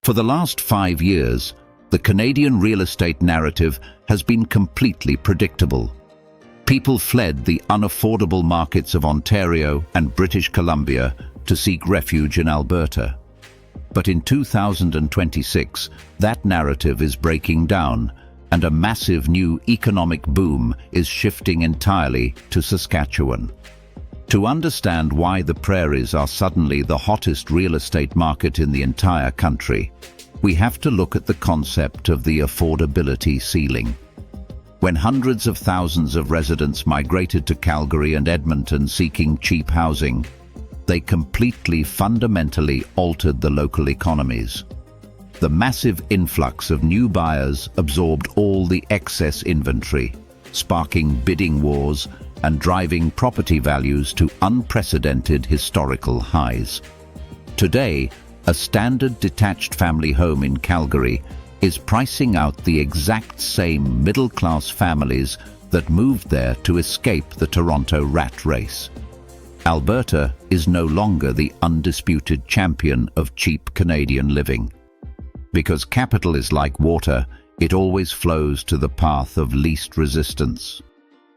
For the last 5 years, the Canadian real estate narrative has been completely predictable. People fled the unaffordable markets of Ontario and British Columbia to seek refuge in Alberta. But in 2026, that narrative is breaking down, and a massive new economic boom is shifting entirely to Saskatchewan. To understand why the Prairies are suddenly the hottest real estate market in the entire country, we have to look at the concept of the affordability ceiling. When hundreds of thousands of residents migrated to Calgary and Edmonton seeking cheap housing, they completely fundamentally altered the local economies. The massive influx of new buyers absorbed all the excess inventory, sparking bidding wars and driving property values to unprecedented historical highs. Today, a standard detached family home in Calgary is pricing out the exact same middle-class families that moved there to escape the Toronto rat race. Alberta is no longer the undisputed champion of cheap Canadian living. Because capital is like water, it always flows to the path of least resistance.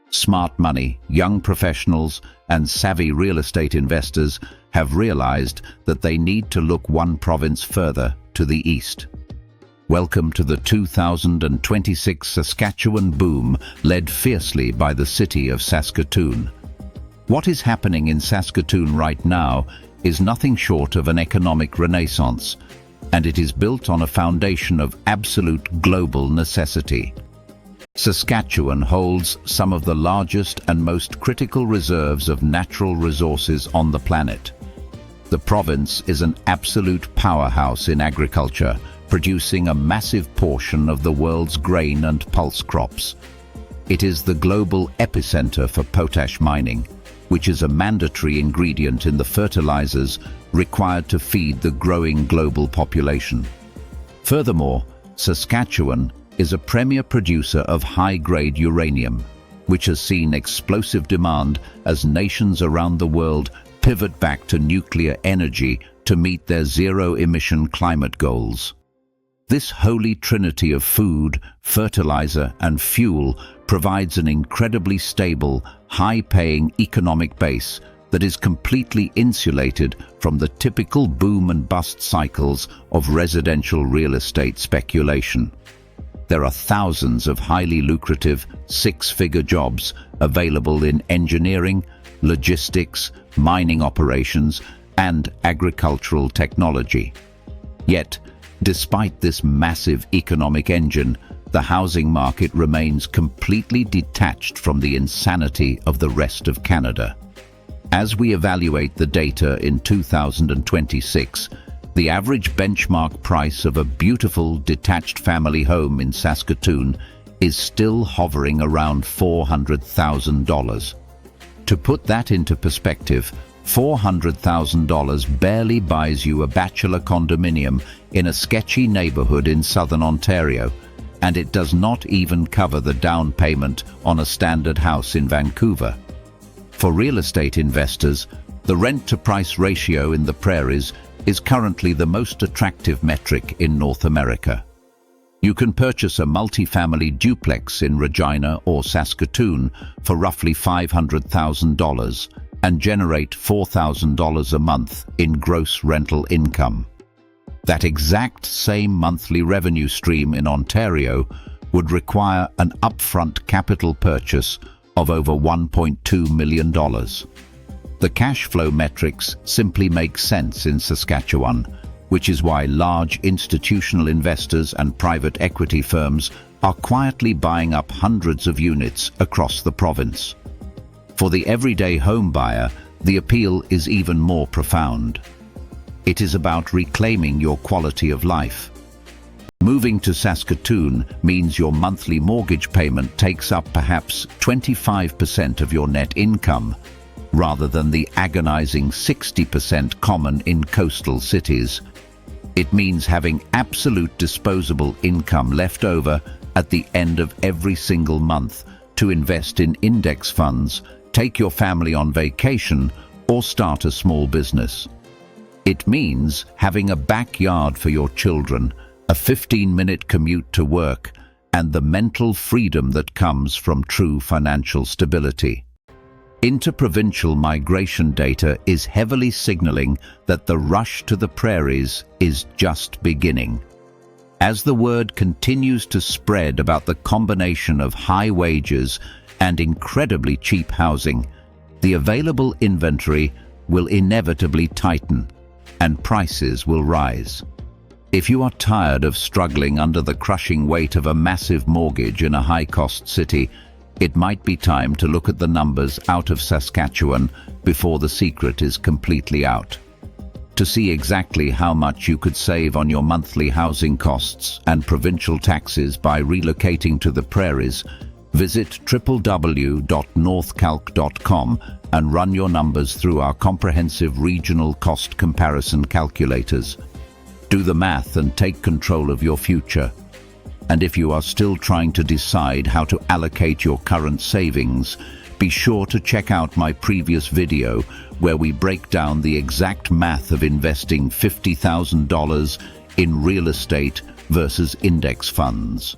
Smart money, young professionals, and savvy real estate investors have realized that they need to look one province further to the east. Welcome to the 2026 Saskatchewan boom, led fiercely by the city of Saskatoon. What is happening in Saskatoon right now is nothing short of an economic renaissance, and it is built on a foundation of absolute global necessity. Saskatchewan holds some of the largest and most critical reserves of natural resources on the planet. The province is an absolute powerhouse in agriculture, producing a massive portion of the world's grain and pulse crops. It is the global epicenter for potash mining, which is a mandatory ingredient in the fertilizers required to feed the growing global population. Furthermore, Saskatchewan is a premier producer of high-grade uranium, which has seen explosive demand as nations around the world pivot back to nuclear energy to meet their zero-emission climate goals. This holy trinity of food, fertilizer, and fuel provides an incredibly stable, high-paying economic base that is completely insulated from the typical boom and bust cycles of residential real estate speculation. There are thousands of highly lucrative, six-figure jobs available in engineering, logistics, mining operations, and agricultural technology. Yet, despite this massive economic engine, the housing market remains completely detached from the insanity of the rest of Canada. As we evaluate the data in 2026, the average benchmark price of a beautiful detached family home in Saskatoon is still hovering around $400,000. To put that into perspective, $400,000 barely buys you a bachelor condominium in a sketchy neighborhood in southern Ontario, and it does not even cover the down payment on a standard house in Vancouver. For real estate investors, the rent-to-price ratio in the Prairies is currently the most attractive metric in North America. You can purchase a multifamily duplex in Regina or Saskatoon for roughly $500,000 and generate $4,000 a month in gross rental income. That exact same monthly revenue stream in Ontario would require an upfront capital purchase of over $1.2 million. The cash flow metrics simply make sense in Saskatchewan, which is why large institutional investors and private equity firms are quietly buying up hundreds of units across the province. For the everyday home buyer, the appeal is even more profound. It is about reclaiming your quality of life. Moving to Saskatoon means your monthly mortgage payment takes up perhaps 25% of your net income, rather than the agonizing 60% common in coastal cities. It means having absolute disposable income left over at the end of every single month to invest in index funds, take your family on vacation, or start a small business. It means having a backyard for your children, a 15-minute commute to work, and the mental freedom that comes from true financial stability. Interprovincial migration data is heavily signaling that the rush to the prairies is just beginning. As the word continues to spread about the combination of high wages and incredibly cheap housing, the available inventory will inevitably tighten, and prices will rise. If you are tired of struggling under the crushing weight of a massive mortgage in a high-cost city, it might be time to look at the numbers out of Saskatchewan before the secret is completely out. To see exactly how much you could save on your monthly housing costs and provincial taxes by relocating to the prairies, visit www.northcalc.com and run your numbers through our comprehensive regional cost comparison calculators. Do the math and take control of your future. And if you are still trying to decide how to allocate your current savings, be sure to check out my previous video where we break down the exact math of investing $50,000 in real estate versus index funds.